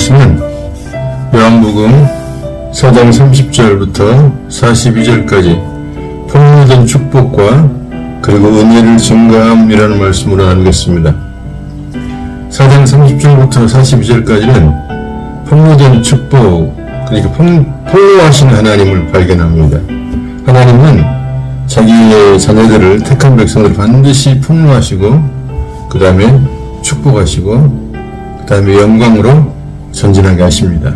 말씀은 요한복음 4장 30절부터 42절까지 폭로된 축복과 그리고 은혜를 증가함이라는 말씀으로 나누겠습니다. 4장 30절부터 42절까지는 폭로된 축복, 그러니까 폭로하신 하나님을 발견합니다. 하나님은 자기의 자녀들을, 택한 백성들을 반드시 폭로하시고 그 다음에 축복하시고 그 다음에 영광으로 전진하게 하십니다.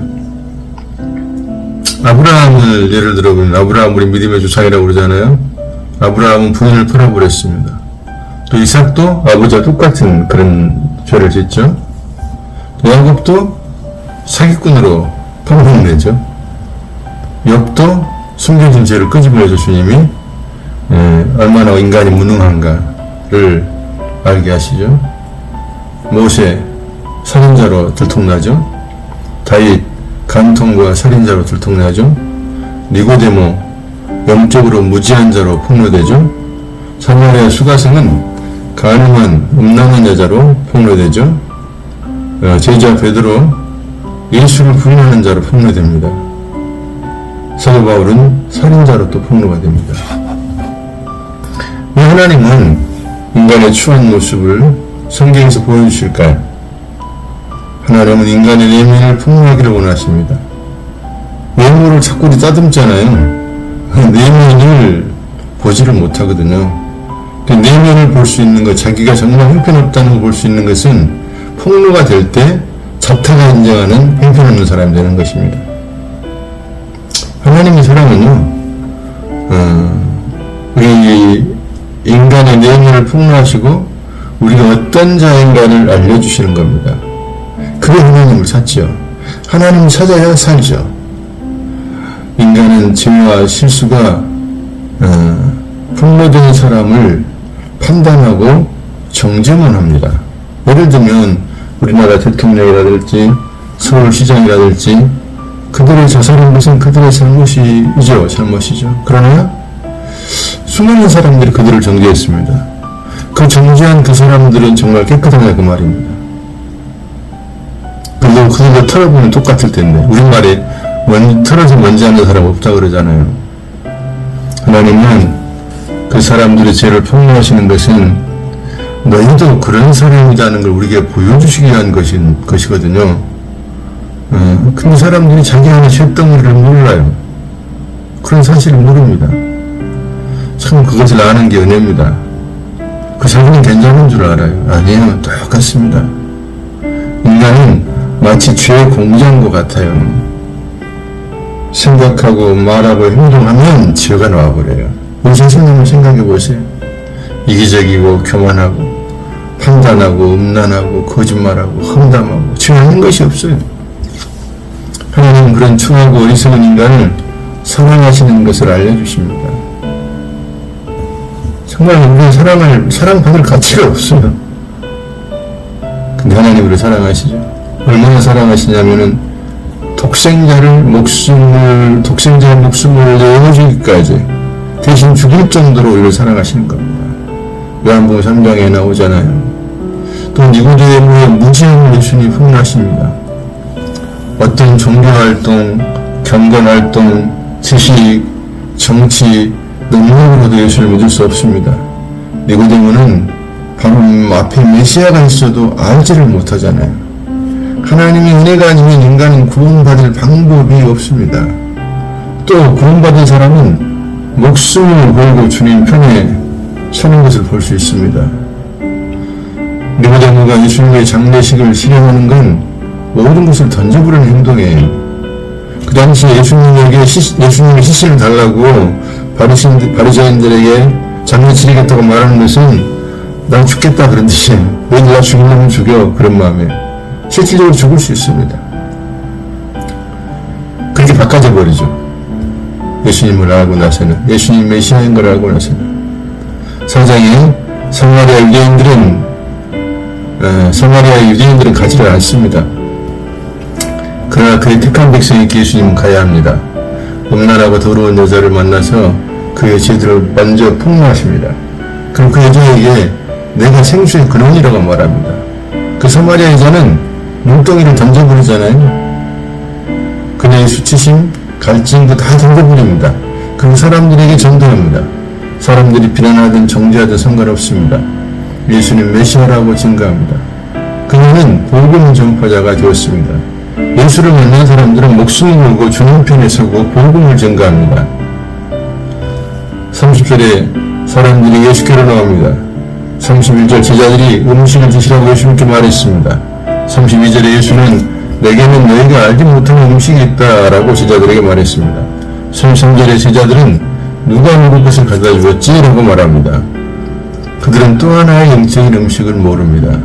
아브라함을 예를 들어보면, 아브라함 우리 믿음의 조상이라고 그러잖아요. 아브라함은 부인을 팔아버렸습니다. 또 이삭도 아버지와 똑같은 그런 죄를 짓죠. 야곱도 사기꾼으로 폭로내죠. 욥도 숨겨진 죄를 끄집어내서 주님이 얼마나 인간이 무능한가를 알게 하시죠. 모세 살인자로 들통나죠. 다윗 간통과 살인자로 들통나죠. 니고데모 영적으로 무지한 자로 폭로되죠. 사마리아 수가성은 가늠한 음란한 여자로 폭로되죠. 제자 베드로 예수를 부인하는 자로 폭로됩니다. 사도 바울은 살인자로 또 폭로가 됩니다. 왜 하나님은 인간의 추한 모습을 성경에서 보여주실까요? 하나님은 인간의 내면을 폭로하기를 원하십니다. 외모를 자꾸 따듬잖아요. 내면을 보지를 못하거든요. 내면을 볼 수 있는 것, 자기가 정말 형편없다는 걸 볼 수 있는 것은 폭로가 될 때 자타가 인정하는 형편없는 사람이 되는 것입니다. 하나님의 사랑은요, 우리 인간의 내면을 폭로하시고 우리가 어떤 자인가를 알려주시는 겁니다. 그게 하나님을 찾죠. 하나님을 찾아야 살죠. 인간은 죄와 실수가 폭로된 사람을 판단하고 정죄만 합니다. 예를 들면 우리나라 대통령이라든지 서울시장이라든지 그들의 자살한 것은 그들의 잘못이죠. 그러나 수많은 사람들이 그들을 정죄했습니다. 그 정죄한 그 사람들은 정말 깨끗하냐 그 말입니다. 그거 털어보면 똑같을 텐데 우리말에 털어서 먼지 않는 사람 없다 그러잖아요. 하나님은 그 사람들의 죄를 폭로하시는 것은 너희도 그런 사람이라는 걸 우리에게 보여주시기 위한 것이거든요. 근데 사람들이 자기 안에 쇳덩어리를 몰라요. 그런 사실을 모릅니다. 참 그것을 아는 게 은혜입니다. 그 자기는 괜찮은 줄 알아요. 아니에요. 똑같습니다. 인간은 마치 죄의 공장과 같아요. 생각하고 말하고 행동하면 죄가 나와버려요. 우리 선생님을 생각해 보세요. 이기적이고 교만하고 판단하고 음란하고 거짓말하고 험담하고 죄하는 것이 없어요. 하나님은 그런 추하고 어리석은 인간을 사랑하시는 것을 알려주십니다. 정말 우리는 사랑받을 가치가 없어요. 근데 하나님 우리를 사랑하시죠. 얼마나 사랑하시냐면은 독생자의 목숨을 내어주기까지 대신 죽일 정도로 우리를 사랑하시는 겁니다. 요한복음 3장에 나오잖아요. 또 니고데모의 무지한 예수님이 폭로하십니다. 어떤 종교활동, 경건활동, 지식, 정치, 능력으로도 예수를 믿을 수 없습니다. 니고데모는 바로 앞에 메시아가 있어도 알지를 못하잖아요. 하나님의 은혜가 아니면 인간은 구원받을 방법이 없습니다. 또 구원받은 사람은 목숨을 걸고 주님 편에 서는 것을 볼 수 있습니다. 니고데모가 예수님의 장례식을 실행하는 건 모든 것을 던져버리는 행동이에요. 그 당시에 예수님의 시신을 달라고 바리새인들에게 장례 치르겠다고 말하는 것은 난 죽겠다 그런 뜻이에요. 왜 내가 죽이려면 죽여 그런 마음이에요. 실질적으로 죽을 수 있습니다. 그렇게 바꿔져 버리죠. 예수님을 알고 나서는, 예수님 메시아인 걸 알고 나서는. 4장에 사마리아 유대인들은 가지를 않습니다. 그러나 그의 택한 백성이 예수님은 가야 합니다. 음란하고 더러운 여자를 만나서 그의 죄들을 먼저 폭로하십니다. 그럼 그 여자에게 내가 생수의 근원이라고 말합니다. 그 사마리아 여자는 눈덩이를 던져버리잖아요. 그녀의 수치심, 갈증도 다 던져버립니다. 그 사람들에게 전도합니다. 사람들이 비난하든 정죄하든 상관없습니다. 예수님 메시아라고 증거합니다. 그녀는 복음 전파자가 되었습니다. 예수를 만난 사람들은 목숨을 걸고 주님 편에 서고 복음을 증거합니다. 30절에 사람들이 예수께로 나옵니다. 31절 제자들이 음식을 드시라고 예수님께 말했습니다. 32절에 예수는 내게는 너희가 알지 못하는 음식이 있다라고 제자들에게 말했습니다. 33절에 제자들은 누가 먹을 것을 가져다 주었지? 라고 말합니다. 그들은 또 하나의 영적인 음식을 모릅니다.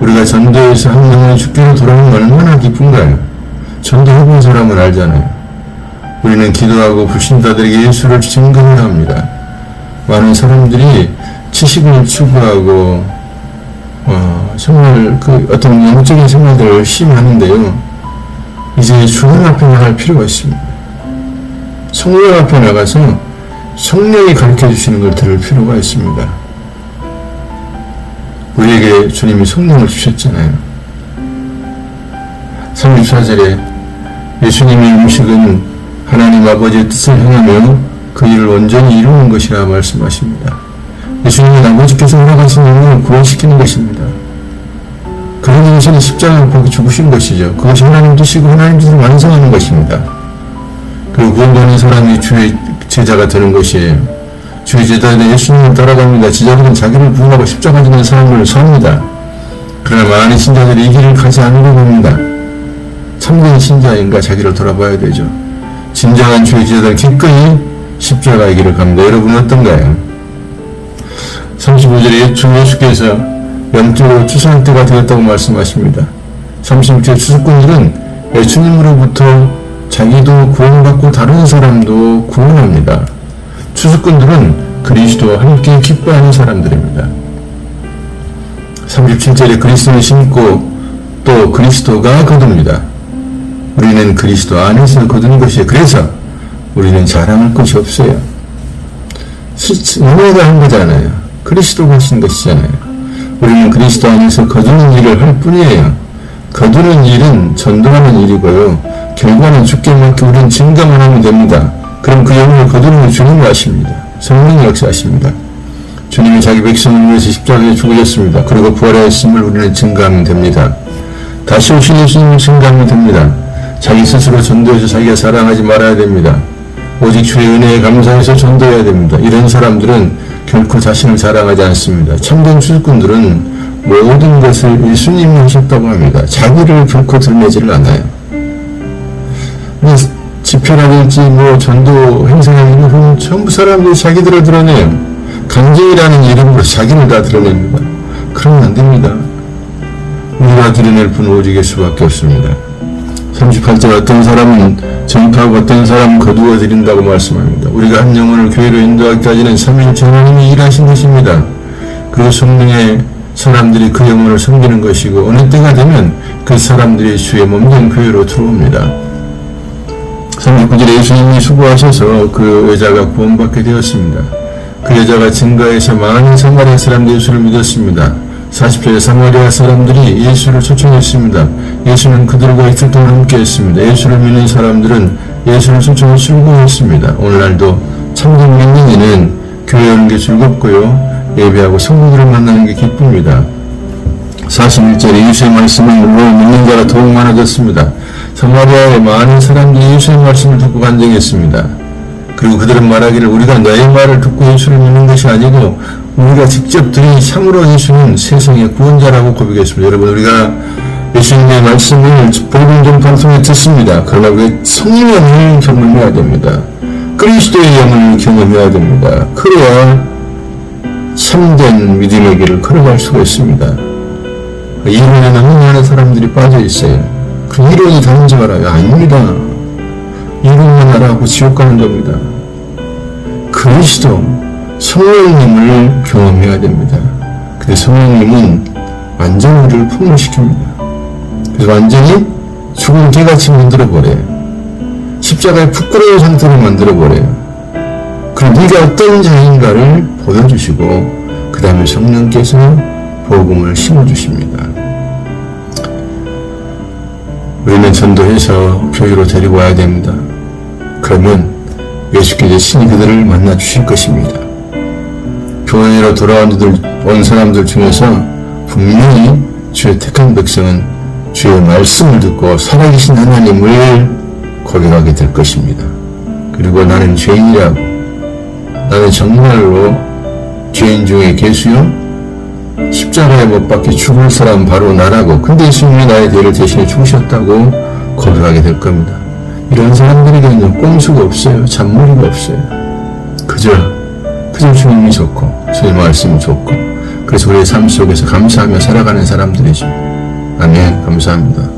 우리가 전도에서 한 명의 죽기로 돌아오는 건 얼마나 기쁜가요? 전도해본 사람은 알잖아요. 우리는 기도하고 불신자들에게 예수를 증거해야 합니다. 많은 사람들이 지식을 추구하고 정말 어떤 영적인 생활들을 열심히 하는데요. 이제 주님 앞에 나갈 필요가 있습니다. 성령 앞에 나가서 성령이 가르쳐 주시는 걸 들을 필요가 있습니다. 우리에게 주님이 성령을 주셨잖아요. 34절에 예수님의 음식은 하나님 아버지의 뜻을 행하며 그 일을 온전히 이루는 것이라 말씀하십니다. 예수님은 아버지께서 허락하신 영을 구원시키는 것입니다. 그런 인생은 십자가를 보고 죽으신 것이죠. 그것이 하나님 뜻이고 하나님 뜻을 완성하는 것입니다. 그리고 구원받는 사람이 주의 제자가 되는 것이에요. 주의 제자들은 예수님을 따라갑니다. 제자들은 자기를 부인하고 십자가 지는 삶을 삽니다. 그러나 많은 신자들이 이 길을 가지 않으려고 합니다. 참된 신자인가 자기를 돌아봐야 되죠. 진정한 주의 제자들은 기꺼이 십자가의 길을 갑니다. 여러분은 어떤가요? 35절에 주 예수께서 영적으로 추수할 때가 되었다고 말씀하십니다. 36절 추수꾼들은 예수님으로부터 자기도 구원받고 다른 사람도 구원합니다. 추수꾼들은 그리스도와 함께 기뻐하는 사람들입니다. 37절에 그리스도를 심고 또 그리스도가 거둡니다. 우리는 그리스도 안에서 거두는 것이에요. 그래서 우리는 자랑할 것이 없어요. 은혜가 한 거잖아요. 그리스도가 하신 것이잖아요. 우리는 그리스도 안에서 거두는 일을 할 뿐이에요. 거두는 일은 전도하는 일이고요. 결과는 주께 맡겨 우리는 증거만 하면 됩니다. 그럼 그 영혼을 거두는 건 주님이 하십니다. 성령이 역사하십니다. 주님이 자기 백성을 위해서 십자가에 죽으셨습니다. 그리고 부활하였음을 우리는 증거하면 됩니다. 다시 오신 예수님을 증거하면 됩니다. 자기 스스로 전도해서 자기가 사랑하지 말아야 됩니다. 오직 주의 은혜에 감사해서 전도해야 됩니다. 이런 사람들은 결코 자신을 자랑하지 않습니다. 참된 추수꾼들은 모든 것을 예수님이 하셨다고 합니다. 자기를 결코 드러내지를 않아요. 집회라든지 전도 행사라든지 전부 사람들이 자기들을 드러내요. 간증이라는 이름으로 자기를 다 드러냅니다. 그러면 안 됩니다. 우리가 드러낼 분은 오직 예수밖에 없습니다. 38절 어떤 사람은 전파하고 어떤 사람은 거두어 드린다고 말씀합니다. 우리가 한 영혼을 교회로 인도하기까지는 3일째 하나님이 일하신 것입니다. 그리고 성령의 사람들이 그 영혼을 섬기는 것이고 어느 때가 되면 그 사람들이 주의 몸된 교회로 들어옵니다. 39절에 예수님이 수고하셔서 그 여자가 구원받게 되었습니다. 그 여자가 증거해서 많은 사마리아 사람들이 예수를 믿었습니다. 40절에 사마리아 사람들이 예수를 초청했습니다. 예수는 그들과 이틀 동안 함께했습니다. 예수를 믿는 사람들은 예수를 초청해 출근했습니다. 오늘날도 참된 믿는 이는 교회 오는 게 즐겁고요. 예배하고 성도들을 만나는 게 기쁩니다. 41절에 예수의 말씀은 물론 믿는 자가 더욱 많아졌습니다. 사마리아의 많은 사람들이 예수의 말씀을 듣고 간증했습니다. 그리고 그들은 말하기를 우리가 너의 말을 듣고 예수를 믿는 것이 아니고 우리가 직접 들은 참으로 예수는 세상의 구원자라고 고백했습니다. 여러분 우리가 예수님의 말씀을 복음 전파를 통해 듣습니다. 그러나 우리가 성령의 영을 경험해야 됩니다. 그리스도의 영을 경험해야 됩니다. 그래야 참된 믿음의 길을 걸어갈 수가 있습니다. 이론에 너무 많은 사람들이 빠져 있어요. 그 이론이 다른 줄 알아요. 아닙니다. 이론만 알아하고 지옥 가는 겁니다. 그리스도 성령님을 경험해야 됩니다. 근데 성령님은 완전히 우리를 폭로시킵니다. 그래서 완전히 죽은 개같이 만들어버려요. 십자가에 부끄러운 상태로 만들어버려요. 그럼 네가 어떤 자인가를 보여주시고 그 다음에 성령께서 복음을 심어주십니다. 우리는 전도해서 교회로 데리고 와야 됩니다. 그러면 예수께서 신이 그들을 만나 주실 것입니다. 교회로 온 사람들 중에서 분명히 주의 택한 백성은 주의 말씀을 듣고 살아계신 하나님을 고백하게 될 것입니다. 그리고 나는 죄인이라고, 나는 정말로 죄인 중에 계수요, 십자가에 못 박혀 죽을 사람 바로 나라고, 근데 예수님이 나의 죄를 대신해 죽으셨다고 고백하게 될 겁니다. 이런 사람들에게는 꼼수가 없어요. 잔머리가 없어요. 그저 주님이 좋고 주의 말씀이 좋고, 그래서 우리의 삶 속에서 감사하며 살아가는 사람들이죠. 아멘. 감사합니다.